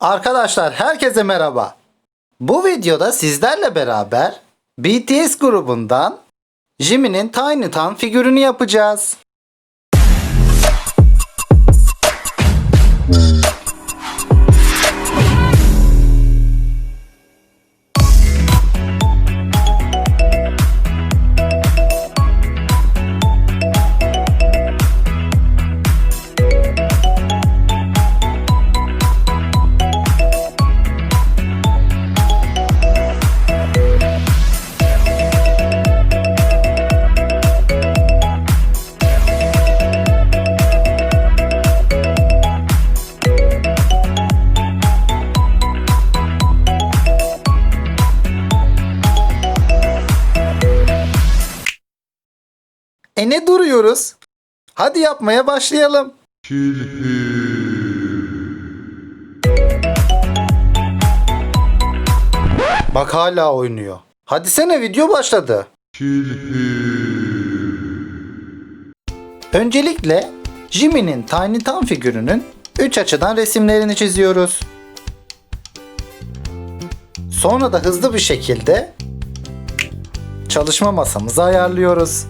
Arkadaşlar herkese merhaba. Bu videoda sizlerle beraber BTS grubundan Jimin'in Tiny Town figürünü yapacağız. Ne duruyoruz? Hadi yapmaya başlayalım. Bak hala oynuyor. Hadi sene video başladı. Öncelikle Jimin'in Tiny Town figürünün 3 açıdan resimlerini çiziyoruz. Sonra da hızlı bir şekilde çalışma masamızı ayarlıyoruz.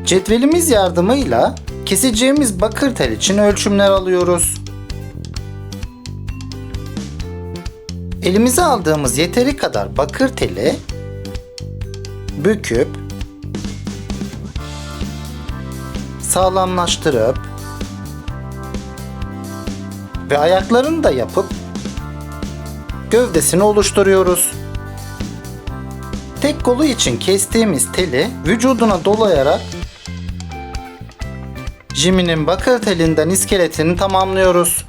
Cetvelimiz yardımıyla keseceğimiz bakır tel için ölçümler alıyoruz. Elimize aldığımız yeteri kadar bakır teli büküp sağlamlaştırıp ve ayaklarını da yapıp gövdesini oluşturuyoruz. Tek kolu için kestiğimiz teli vücuduna dolayarak Jimin'in bakır telinden iskeletini tamamlıyoruz.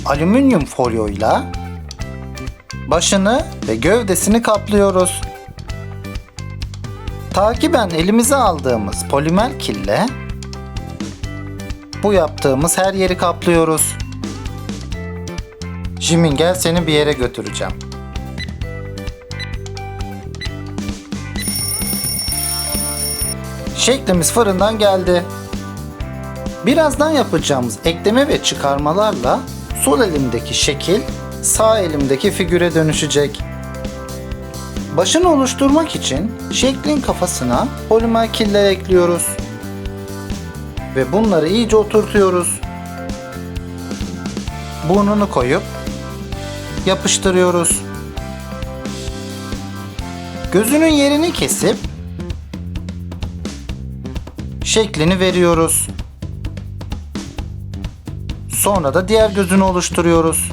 Alüminyum folyoyla başını ve gövdesini kaplıyoruz. Takiben elimize aldığımız polimer kille bu yaptığımız her yeri kaplıyoruz. Jimin gel seni bir yere götüreceğim. Şeklimiz fırından geldi. Birazdan yapacağımız ekleme ve çıkarmalarla sol elimdeki şekil sağ elimdeki figüre dönüşecek. Başını oluşturmak için şeklin kafasına polimer killer ekliyoruz. Ve bunları iyice oturtuyoruz. Burnunu koyup yapıştırıyoruz. Gözünün yerini kesip şeklini veriyoruz. Sonra da diğer gözünü oluşturuyoruz.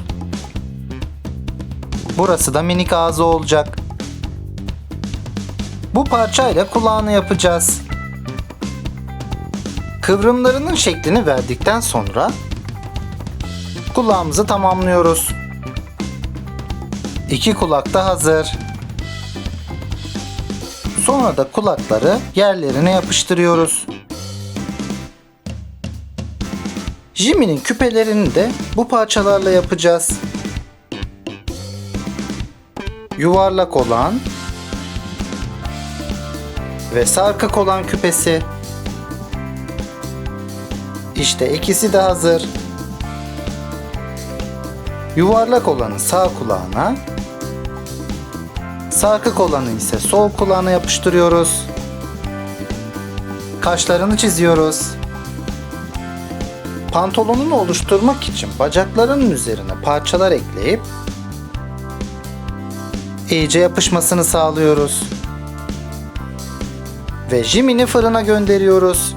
Burası da minik ağzı olacak. Bu parçayla kulağını yapacağız. Kıvrımlarının şeklini verdikten sonra kulağımızı tamamlıyoruz. İki kulak da hazır. Sonra da kulakları yerlerine yapıştırıyoruz. Jimin'in küpelerini de bu parçalarla yapacağız. Yuvarlak olan ve sarkık olan küpesi. İşte ikisi de hazır. Yuvarlak olanı sağ kulağına, sarkık olanı ise sol kulağına yapıştırıyoruz. Kaşlarını çiziyoruz. Pantolonunu oluşturmak için bacaklarının üzerine parçalar ekleyip iyice yapışmasını sağlıyoruz. Ve Jimin'i fırına gönderiyoruz.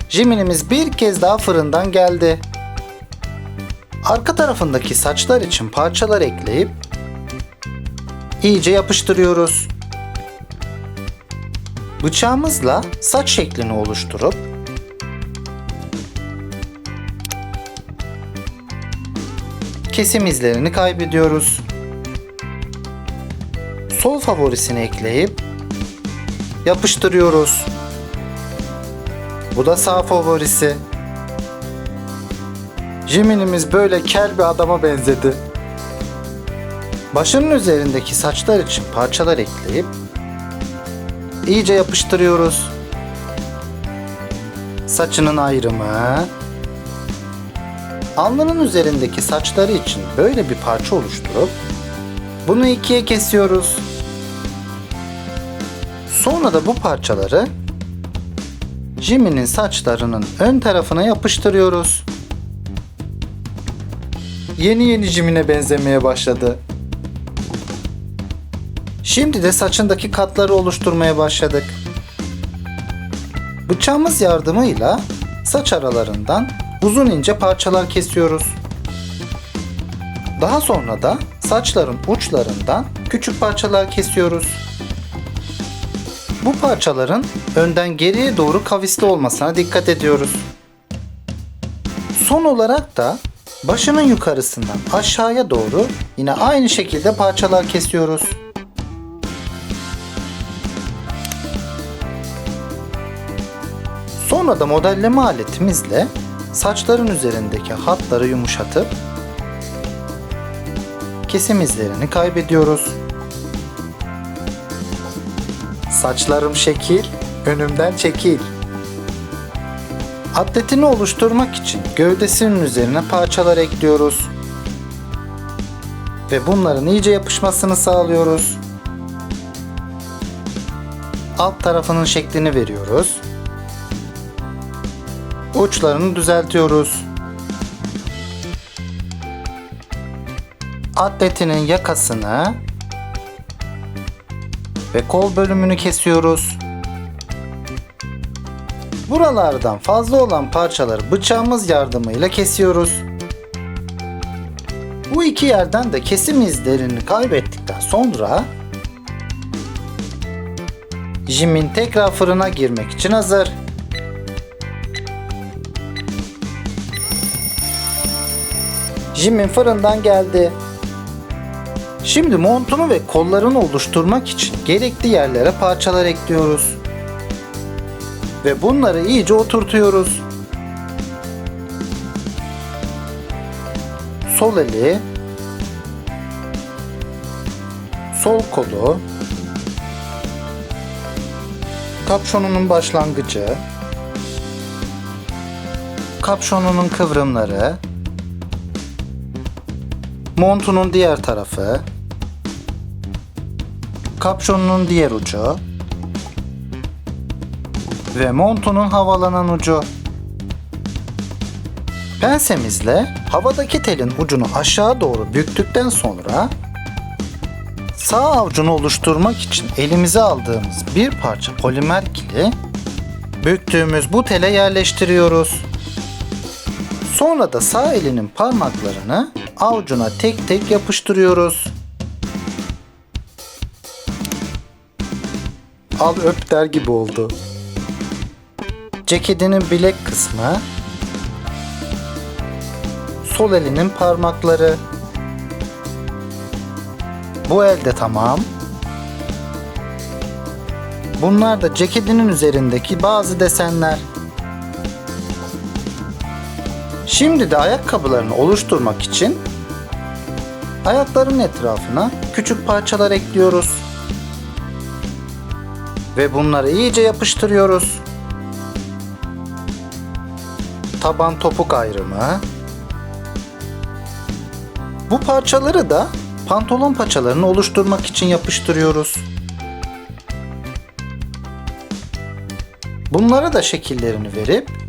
Jimin'imiz bir kez daha fırından geldi. Arka tarafındaki saçlar için parçalar ekleyip iyice yapıştırıyoruz. Bıçağımızla saç şeklini oluşturup kesim izlerini kaybediyoruz. Sol favorisini ekleyip yapıştırıyoruz. Bu da sağ favorisi. Jimin'imiz böyle kel bir adama benzedi. Başının üzerindeki saçlar için parçalar ekleyip iyice yapıştırıyoruz. Saçının ayrımı. Alnının üzerindeki saçları için böyle bir parça oluşturup bunu ikiye kesiyoruz. Sonra da bu parçaları Jimmy'nin saçlarının ön tarafına yapıştırıyoruz. Yeni Jimmy'ne benzemeye başladı. Şimdi de saçındaki katları oluşturmaya başladık. Bıçağımız yardımıyla saç aralarından uzun ince parçalar kesiyoruz. Daha sonra da saçların uçlarından küçük parçalar kesiyoruz. Bu parçaların önden geriye doğru kavisli olmasına dikkat ediyoruz. Son olarak da başının yukarısından aşağıya doğru yine aynı şekilde parçalar kesiyoruz. Sonra da modelleme aletimizle saçların üzerindeki hatları yumuşatıp kesim izlerini kaybediyoruz. Saçlarım şekil, önümden çekil. Atletini oluşturmak için gövdesinin üzerine parçalar ekliyoruz. Ve bunların iyice yapışmasını sağlıyoruz. Alt tarafının şeklini veriyoruz. Uçlarını düzeltiyoruz. Atletinin yakasını ve kol bölümünü kesiyoruz. Buralardan fazla olan parçaları bıçağımız yardımıyla kesiyoruz. Bu iki yerden de kesim izlerini kaybettikten sonra Jimin tekrar fırına girmek için hazır. Jimin fırından geldi. Şimdi montunu ve kollarını oluşturmak için gerekli yerlere parçalar ekliyoruz. Ve bunları iyice oturtuyoruz. Sol eli, sol kolu, kapşonunun başlangıcı, kapşonunun kıvrımları, montunun diğer tarafı, kapşonunun diğer ucu ve montunun havalanan ucu. Pensemizle havadaki telin ucunu aşağı doğru büktükten sonra sağ avucunu oluşturmak için elimize aldığımız bir parça polimer kili büktüğümüz bu tele yerleştiriyoruz. Sonra da sağ elinin parmaklarını avucuna tek tek yapıştırıyoruz. Al öp der gibi oldu. Ceketinin bilek kısmı, sol elinin parmakları. Bu elde tamam. Bunlar da ceketinin üzerindeki bazı desenler. Şimdi de ayakkabılarını oluşturmak için ayakların etrafına küçük parçalar ekliyoruz. Ve bunları iyice yapıştırıyoruz. Taban topuk ayrımı. Bu parçaları da pantolon paçalarını oluşturmak için yapıştırıyoruz. Bunlara da şekillerini verip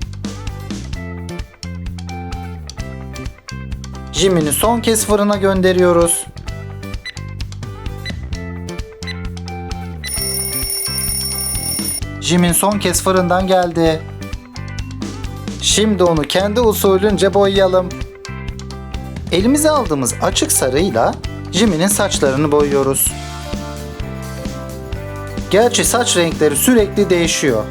Jimmy'ni son kez fırına gönderiyoruz. Jimin son kez fırından geldi. Şimdi onu kendi usulünce boyayalım. Elimize aldığımız açık sarıyla Jimmy'nin saçlarını boyuyoruz. Gerçi saç renkleri sürekli değişiyor.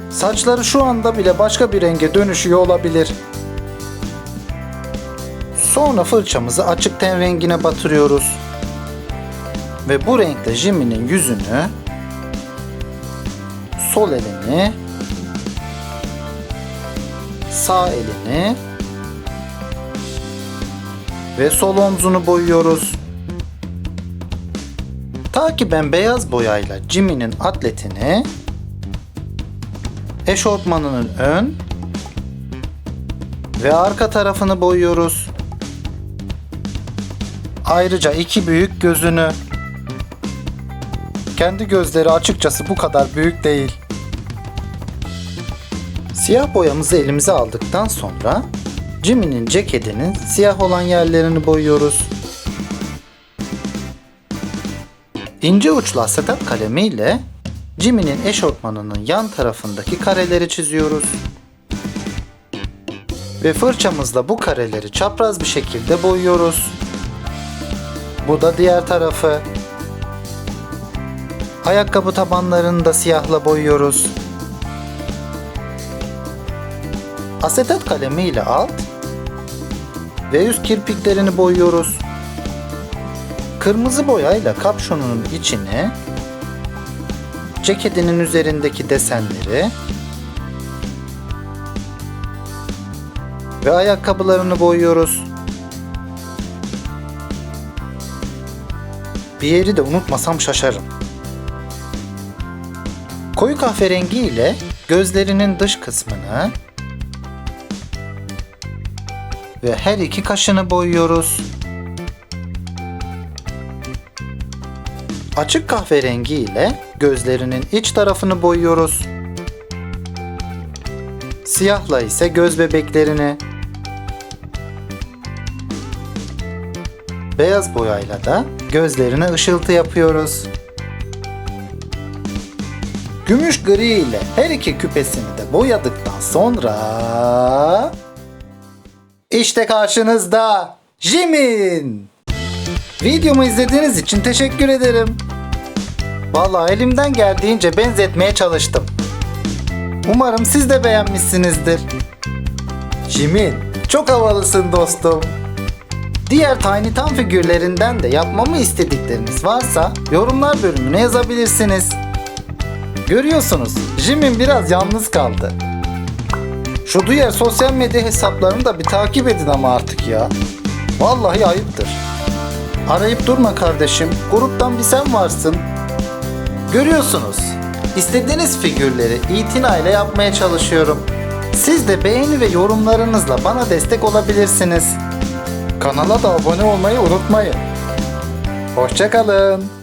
Saçları şu anda bile başka bir renge dönüşüyor olabilir. Sonra fırçamızı açık ten rengine batırıyoruz. Ve bu renkle Jimmy'nin yüzünü, sol elini, sağ elini ve sol omzunu boyuyoruz. Ta ki ben beyaz boyayla Jimmy'nin atletini eşortmanının ön ve arka tarafını boyuyoruz. Ayrıca iki büyük gözünü. Kendi gözleri açıkçası bu kadar büyük değil. Siyah boyamızı elimize aldıktan sonra Jimmy'nin ceketinin siyah olan yerlerini boyuyoruz. İnce uçlu asetat kalemi ile Jimmy'nin eşortmanının yan tarafındaki kareleri çiziyoruz. Ve fırçamızla bu kareleri çapraz bir şekilde boyuyoruz. Bu da diğer tarafı. Ayakkabı tabanlarını da siyahla boyuyoruz. Asetat kalemi ile alt ve üst kirpiklerini boyuyoruz. Kırmızı boyayla kapşonunun içini, ceketinin üzerindeki desenleri ve ayakkabılarını boyuyoruz. Bir yeri de unutmasam şaşarım. Koyu kahverengi ile gözlerinin dış kısmını ve her iki kaşını boyuyoruz. Açık kahverengi ile gözlerinin iç tarafını boyuyoruz. Siyahla ise göz bebeklerini. Beyaz boyayla da gözlerine ışıltı yapıyoruz. Gümüş gri ile her iki küpesini de boyadıktan sonra işte karşınızda Jimin. Videomu izlediğiniz için teşekkür ederim. Vallahi elimden geldiğince benzetmeye çalıştım. Umarım siz de beğenmişsinizdir. Jimin, çok havalısın dostum. Diğer Tiny Tan figürlerinden de yapmamı istedikleriniz varsa yorumlar bölümüne yazabilirsiniz. Görüyorsunuz, Jimin biraz yalnız kaldı. Şu diğer sosyal medya hesaplarını da bir takip edin ama artık ya. Vallahi ayıptır. Arayıp durma kardeşim, gruptan bir sen varsın. Görüyorsunuz, istediğiniz figürleri itinayla yapmaya çalışıyorum. Siz de beğeni ve yorumlarınızla bana destek olabilirsiniz. Kanala da abone olmayı unutmayın. Hoşça kalın.